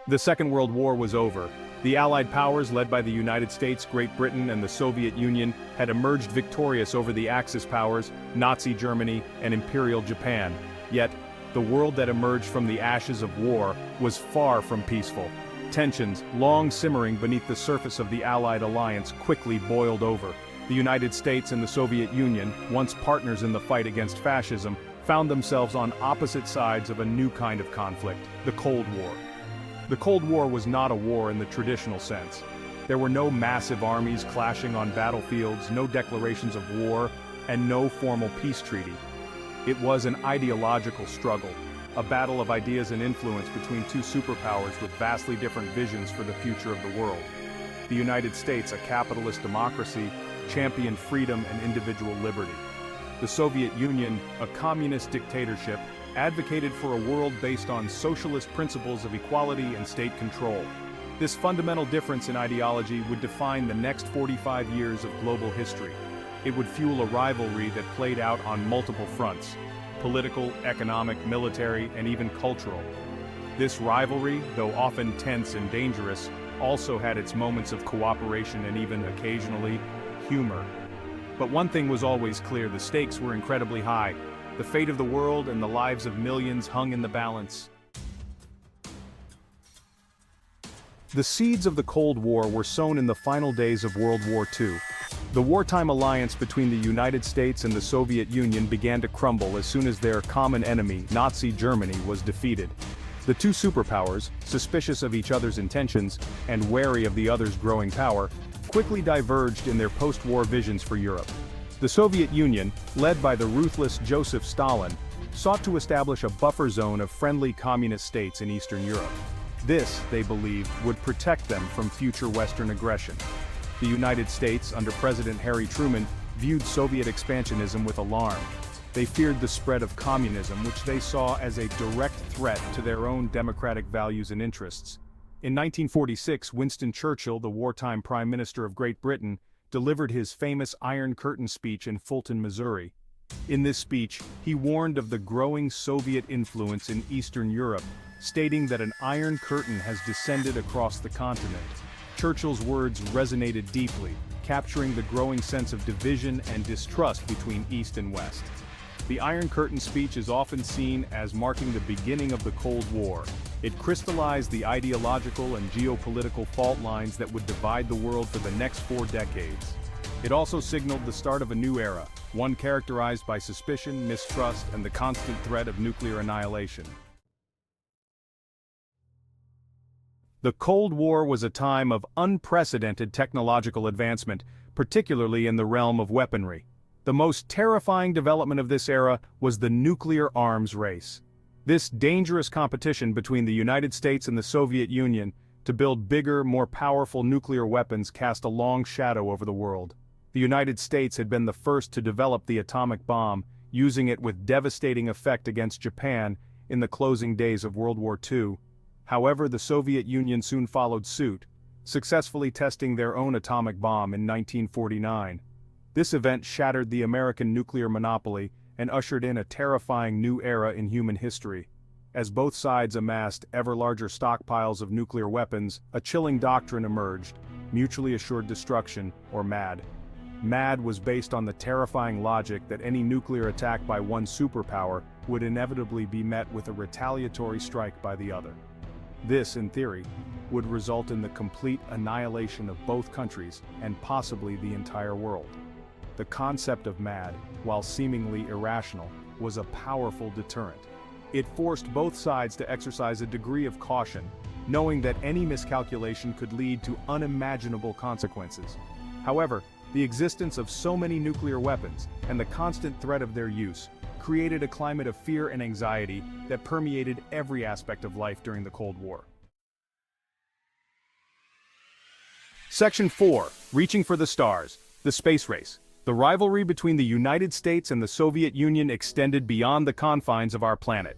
The Second World War was over. The Allied powers, led by the United States, Great Britain, and the Soviet Union, had emerged victorious over the Axis powers, Nazi Germany, and Imperial Japan. Yet, the world that emerged from the ashes of war was far from peaceful. Tensions, long simmering beneath the surface of the Allied alliance, quickly boiled over. The United States and the Soviet Union, once partners in the fight against fascism, found themselves on opposite sides of a new kind of conflict, the Cold War. The Cold War was not a war in the traditional sense. There were no massive armies clashing on battlefields, no declarations of war, and no formal peace treaty. It was an ideological struggle, a battle of ideas and influence between two superpowers with vastly different visions for the future of the world. The United States, a capitalist democracy, championed freedom and individual liberty. The Soviet Union, a communist dictatorship, advocated for a world based on socialist principles of equality and state control. This fundamental difference in ideology would define the next 45 years of global history. It would fuel a rivalry that played out on multiple fronts: political, economic, military, and even cultural. This rivalry, though often tense and dangerous, also had its moments of cooperation and even occasionally humor. But one thing was always clear: the stakes were incredibly high. The fate of the world and the lives of millions hung in the balance. The seeds of the Cold War were sown in the final days of World War II. The wartime alliance between the United States and the Soviet Union began to crumble as soon as their common enemy, Nazi Germany, was defeated. The two superpowers, suspicious of each other's intentions and wary of the other's growing power, quickly diverged in their post-war visions for Europe. The Soviet Union, led by the ruthless Joseph Stalin, sought to establish a buffer zone of friendly communist states in Eastern Europe. This, they believed, would protect them from future Western aggression. The United States, under President Harry Truman, viewed Soviet expansionism with alarm. They feared the spread of communism, which they saw as a direct threat to their own democratic values and interests. In 1946, Winston Churchill, the wartime Prime Minister of Great Britain, delivered his famous Iron Curtain speech in Fulton, Missouri. In this speech, he warned of the growing Soviet influence in Eastern Europe, stating that an Iron Curtain has descended across the continent. Churchill's words resonated deeply, capturing the growing sense of division and distrust between East and West. The Iron Curtain speech is often seen as marking the beginning of the Cold War. It crystallized the ideological and geopolitical fault lines that would divide the world for the next 4 decades. It also signaled the start of a new era, one characterized by suspicion, mistrust, and the constant threat of nuclear annihilation. The Cold War was a time of unprecedented technological advancement, particularly in the realm of weaponry. The most terrifying development of this era was the nuclear arms race. This dangerous competition between the United States and the Soviet Union to build bigger, more powerful nuclear weapons cast a long shadow over the world. The United States had been the first to develop the atomic bomb, using it with devastating effect against Japan in the closing days of World War II. However, the Soviet Union soon followed suit, successfully testing their own atomic bomb in 1949. This event shattered the American nuclear monopoly and ushered in a terrifying new era in human history. As both sides amassed ever larger stockpiles of nuclear weapons, a chilling doctrine emerged: mutually assured destruction, or MAD. MAD was based on the terrifying logic that any nuclear attack by one superpower would inevitably be met with a retaliatory strike by the other. This, in theory, would result in the complete annihilation of both countries and possibly the entire world. The concept of MAD, while seemingly irrational, was a powerful deterrent. It forced both sides to exercise a degree of caution, knowing that any miscalculation could lead to unimaginable consequences. However, the existence of so many nuclear weapons and the constant threat of their use created a climate of fear and anxiety that permeated every aspect of life during the Cold War. Section 4. Reaching for the Stars. The Space Race. The rivalry between the United States and the Soviet Union extended beyond the confines of our planet.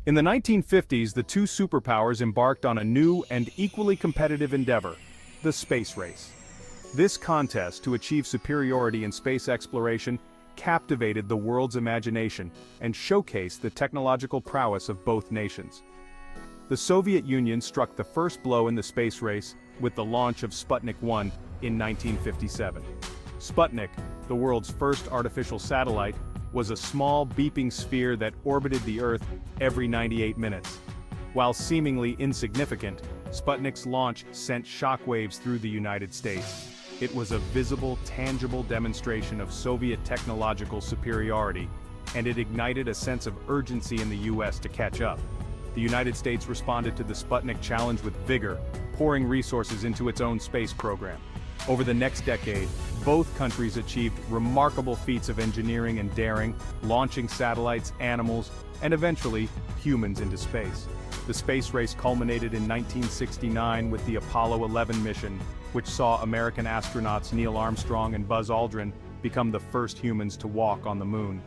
In the 1950s, the two superpowers embarked on a new and equally competitive endeavor: the space race. This contest to achieve superiority in space exploration captivated the world's imagination and showcased the technological prowess of both nations. The Soviet Union struck the first blow in the space race with the launch of Sputnik 1 in 1957. Sputnik, the world's first artificial satellite, was a small beeping sphere that orbited the Earth every 98 minutes. While seemingly insignificant, Sputnik's launch sent shockwaves through the United States. It was a visible, tangible demonstration of Soviet technological superiority, and it ignited a sense of urgency in the US to catch up. The United States responded to the Sputnik challenge with vigor, pouring resources into its own space program. Over the next decade, both countries achieved remarkable feats of engineering and daring, launching satellites, animals, and eventually, humans into space. The space race culminated in 1969 with the Apollo 11 mission, which saw American astronauts Neil Armstrong and Buzz Aldrin become the first humans to walk on the moon.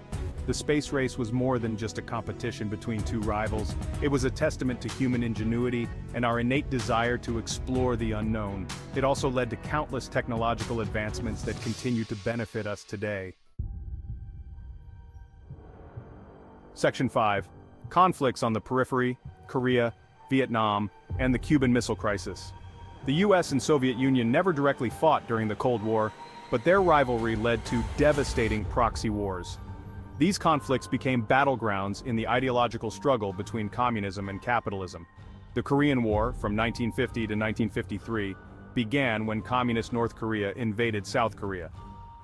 The space race was more than just a competition between two rivals. It was a testament to human ingenuity and our innate desire to explore the unknown. It also led to countless technological advancements that continue to benefit us today. Section 5. Conflicts on the periphery, Korea, Vietnam, and the Cuban Missile Crisis. The US and Soviet Union never directly fought during the Cold War, but their rivalry led to devastating proxy wars. These conflicts became battlegrounds in the ideological struggle between communism and capitalism. The Korean War, from 1950 to 1953, began when Communist North Korea invaded South Korea.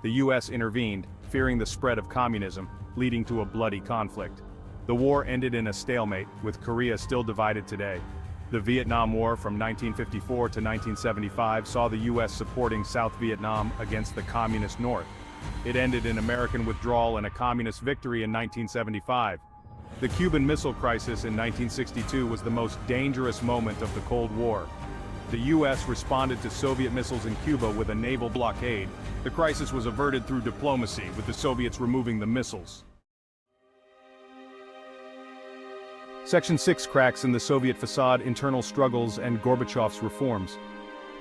The US intervened, fearing the spread of communism, leading to a bloody conflict. The war ended in a stalemate, with Korea still divided today. The Vietnam War from 1954 to 1975 saw the US supporting South Vietnam against the Communist North. It ended in American withdrawal and a communist victory in 1975. The Cuban Missile Crisis in 1962 was the most dangerous moment of the Cold War. The US responded to Soviet missiles in Cuba with a naval blockade. The crisis was averted through diplomacy, with the Soviets removing the missiles. Section 6. Cracks in the Soviet facade, internal struggles, and Gorbachev's reforms.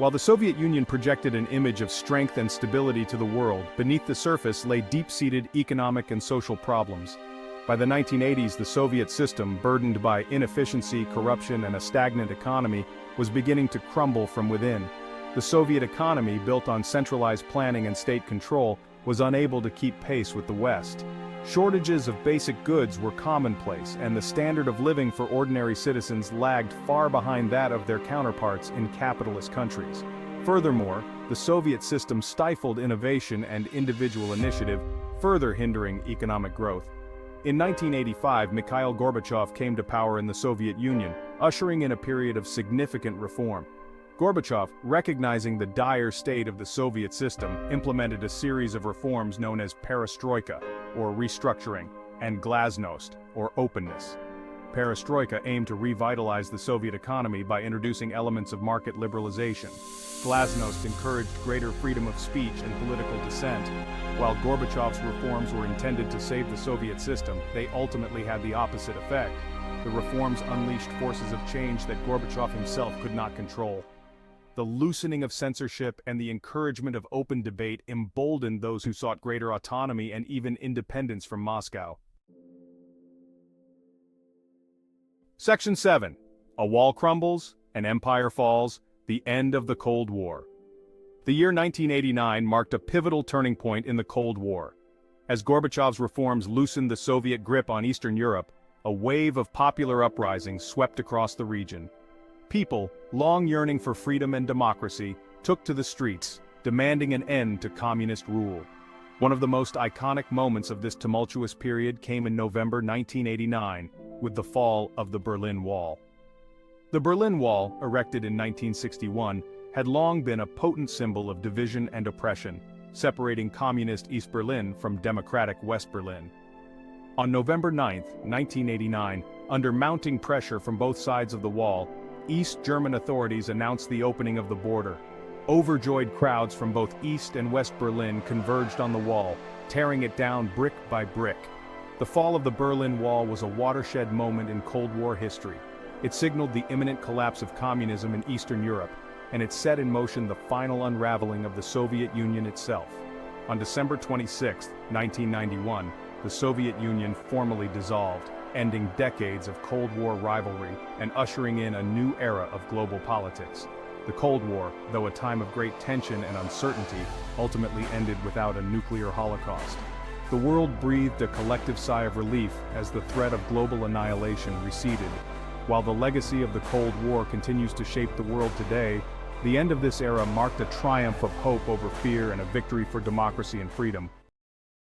While the Soviet Union projected an image of strength and stability to the world, beneath the surface lay deep-seated economic and social problems. By the 1980s, the Soviet system, burdened by inefficiency, corruption, and a stagnant economy, was beginning to crumble from within. The Soviet economy, built on centralized planning and state control, was unable to keep pace with the West. Shortages of basic goods were commonplace, and the standard of living for ordinary citizens lagged far behind that of their counterparts in capitalist countries. Furthermore, the Soviet system stifled innovation and individual initiative, further hindering economic growth. In 1985, Mikhail Gorbachev came to power in the Soviet Union, ushering in a period of significant reform. Gorbachev, recognizing the dire state of the Soviet system, implemented a series of reforms known as perestroika, or restructuring, and glasnost, or openness. Perestroika aimed to revitalize the Soviet economy by introducing elements of market liberalization. Glasnost encouraged greater freedom of speech and political dissent. While Gorbachev's reforms were intended to save the Soviet system, they ultimately had the opposite effect. The reforms unleashed forces of change that Gorbachev himself could not control. The loosening of censorship and the encouragement of open debate emboldened those who sought greater autonomy and even independence from Moscow. Section 7. A wall crumbles, an empire falls, the end of the Cold War. The year 1989 marked a pivotal turning point in the Cold War. As Gorbachev's reforms loosened the Soviet grip on Eastern Europe, a wave of popular uprisings swept across the region. People, long yearning for freedom and democracy, took to the streets, demanding an end to communist rule. One of the most iconic moments of this tumultuous period came in November 1989, with the fall of the Berlin Wall. The Berlin Wall, erected in 1961, had long been a potent symbol of division and oppression, separating communist East Berlin from democratic West Berlin. On November 9, 1989, under mounting pressure from both sides of the wall, East German authorities announced the opening of the border. Overjoyed crowds from both East and West Berlin converged on the wall, tearing it down brick by brick. The fall of the Berlin Wall was a watershed moment in Cold War history. It signaled the imminent collapse of communism in Eastern Europe, and it set in motion the final unraveling of the Soviet Union itself. On December 26, 1991, the Soviet Union formally dissolved. ending decades of Cold War rivalry and ushering in a new era of global politics. The Cold War, though a time of great tension and uncertainty, ultimately ended without a nuclear holocaust. The world breathed a collective sigh of relief as the threat of global annihilation receded. While the legacy of the Cold War continues to shape the world today, the end of this era marked a triumph of hope over fear and a victory for democracy and freedom.